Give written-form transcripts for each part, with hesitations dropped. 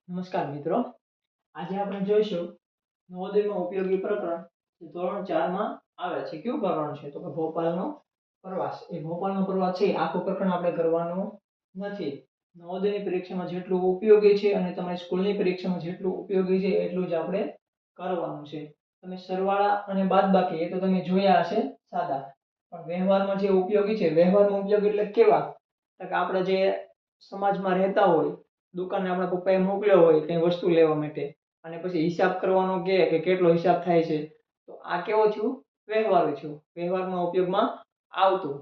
નમસ્કાર મિત્રો, આજે આપણે જોઈશું નવોદયમાં ઉપયોગી પ્રકરણ જે ધોરણ 4 માં આવે છે. કયું પ્રકરણ છે? તો કે ભોપાલનો પ્રવાસ. એ ભોપાલનો પ્રવાસ છે આખું પ્રકરણ આપણે કરવાનું નથી. નવોદયની પરીક્ષામાં જેટલું ઉપયોગી છે અને તમારી સ્કૂલની પરીક્ષામાં જેટલું ઉપયોગી છે એટલું જ આપણે કરવાનું છે. તમે સરવાળા અને બાદબાકી એ તો તમે જોયા હશે સાદા, પણ વ્યવહારમાં જે ઉપયોગી છે, વ્યવહારમાં ઉપયોગી એટલે કેવા? તો કે આપણે જે સમાજમાં રહેતા હોય, દુકાને આપણા પપ્પાએ મોકલ્યો હોય કઈ વસ્તુ લેવા માટે, અને પછી હિસાબ કરવાનો કે કેટલો હિસાબ થાય છે, તો આ કેવો થયું? વ્યવહારુ થયું, વ્યવહારમાં ઉપયોગમાં આવતું.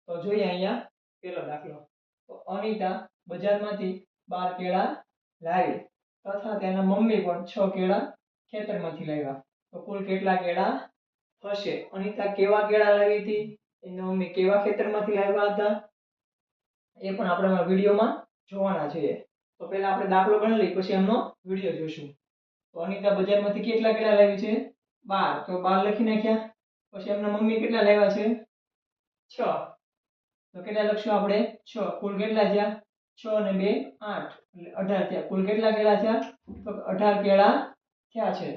તો જોઈએ અહીંયા પેલો દાખલો. તો અનિતા બજારમાંથી 12 કેળા લાવી તથા તેના મમ્મી પણ 6 કેળા ખેતરમાંથી લાવ્યા. તો કુલ કેટલા કેળા થશે? અનિતા કેવા કેળા લાવી હતી, એના મમ્મી કેવા ખેતરમાંથી લાવ્યા હતા, એ પણ આપણે વિડીયોમાં જોવાના છીએ. તો પહેલા આપણે દાખલો ગણી લઈએ, પછી એમનો વિડીયો જોઈશું. તો અનિતા બજારમાંથી કેટલા કેળા લાવી છે? 12. તો 12 લખી નાખ્યા. પછી એમના મમ્મી કેટલા લાવ્યા છે? 6. તો કેટલા લખશું આપણે? 6. કુલ કેટલા થયા? 6 અને 2 8, એટલે 18 થયા. કુલ કેટલા કેળા થયા? તો 18 કેળા થયા છે.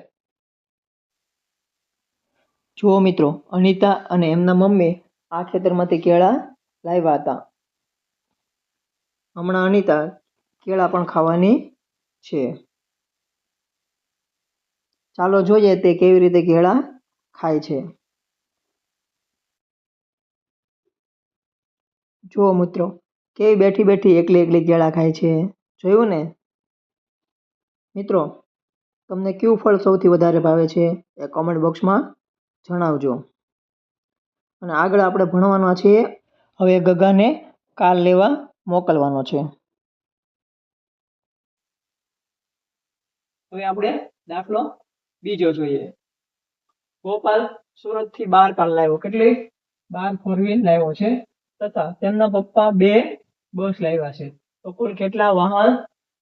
જુઓ મિત્રો, અનિતા અને એમના મમ્મી આ ખેતરમાંથી કેળા લાવ્યા હતા. હમણાં અનિતા કેળા પણ ખાવાની છે. ચાલો જોઈએ તે કેવી રીતે કેળા ખાય છે. જુઓ મિત્રો, કેવી બેઠી બેઠી એકલી એકલી કેળા ખાય છે. જોયું ને મિત્રો? તમને કયું ફળ સૌથી વધારે ભાવે છે એ કોમેન્ટ બોક્સમાં જણાવજો. અને આગળ આપણે ભણવાના છીએ. હવે ગગાને કાર લેવા મોકલવાનો છે. હવે આપણે દાખલો બીજો જોઈએ. ગોપાલ સુરતથી 12 કાર લાવ્યો. કેટલી? 12 ફોર વ્હીલ લાવ્યો છે તથા તેમના પપ્પા 2 બસ લાવ્યા છે. તો કુલ કેટલા વાહન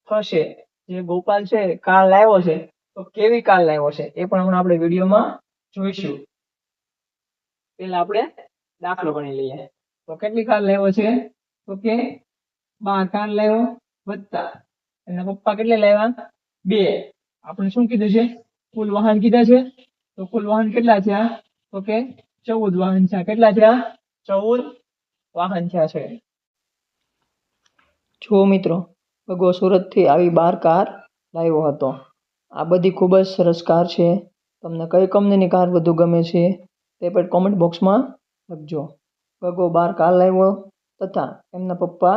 થશે? જે ગોપાલ છે કાર લાવ્યો છે, તો કેવી કાર લાવ્યો છે એ પણ હમણાં આપણે વિડીયોમાં જોઈશું. પહેલા આપણે દાખલો ગણી લઈએ. તો કેટલી કાર લાવ્યો છે? તો કે 12 કાર લાવ્યો વત્તા એના પપ્પા કેટલા લાવ્યા? 2. આપણે શું કીધું છે? કુલ વાહન કીધા છે. તો કુલ વાહન કેટલા થયા? તો કે 14 વાહન થયા. કેટલા થયા? 14 વાહન થયા છે. જો મિત્રો, ગગો સુરતથી આવી 12 કાર લાવ્યો હતો. આ બધી ખૂબ જ સરસ કાર છે. તમને કઈ કંપનીની કાર વધુ ગમે છે તે પણ કોમેન્ટ બોક્સમાં લખજો. ગગો 12 કાર લાવ્યો તથા એમના પપ્પા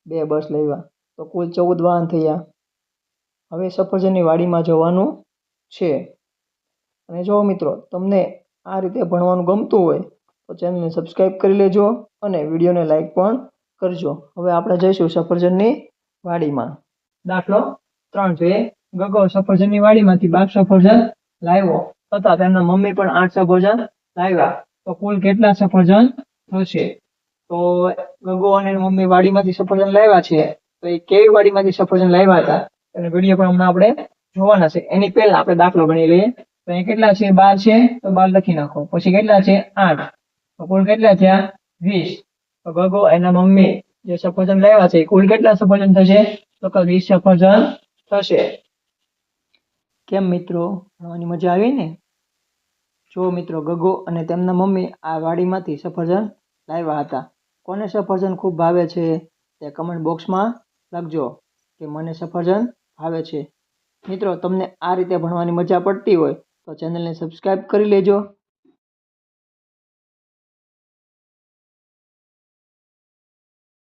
2 બસ લાવ્યા. તો કુલ 14 વાહન થયા. હવે સફરજનની વાડીમાં જવાનું છે. અને જો મિત્રો, તમને આ રીતે ભણવાનું ગમતું હોય તો ચેનલને સબસ્ક્રાઈબ કરી લેજો અને વિડીયોને લાઈક પણ કરજો. હવે આપણે જઈશું સફરજનની વાડીમાં. દાખલો 3 જોઈએ. ગગો સફરજનની વાડીમાંથી 12 સફરજન લાવ્યો તથા તેમના મમ્મી પણ 8 સફરજન લાવ્યા. તો કુલ કેટલા સફરજન થશે? તો ગગો અને મમ્મી વાડીમાંથી સફરજન લાવ્યા છે, તો એ કેવી વાડીમાંથી સફરજન લાવ્યા હતા એનો વિડીયો પણ હમણાં આપણે જોવાના છે. એની પહેલા આપણે દાખલો ગણી લઈએ. તો અહીં કેટલા છે? 12 છે, તો 12 લખી નાખો. પછી કેટલા છે? 8. તો કુલ કેટલા થયા? 20. તો ગગો એના મમ્મી જે સફરજન લાવ્યા છે કુલ કેટલા સફરજન થશે? તો કે 20 સફરજન થશે. કેમ મિત્રો, ભણવાની મજા આવી ને? જો મિત્રો, ગગો અને તેમના મમ્મી આ વાડીમાંથી સફરજન લાવ્યા હતા. કોને સફરજન ખૂબ ભાવે છે તે કમેન્ટ બોક્સમાં લખજો કે મને સફરજન ભાવે છે. મિત્રો, તમને આ રીતે ભણવાની મજા પડતી હોય તો ચેનલને સબસ્ક્રાઈબ કરી લેજો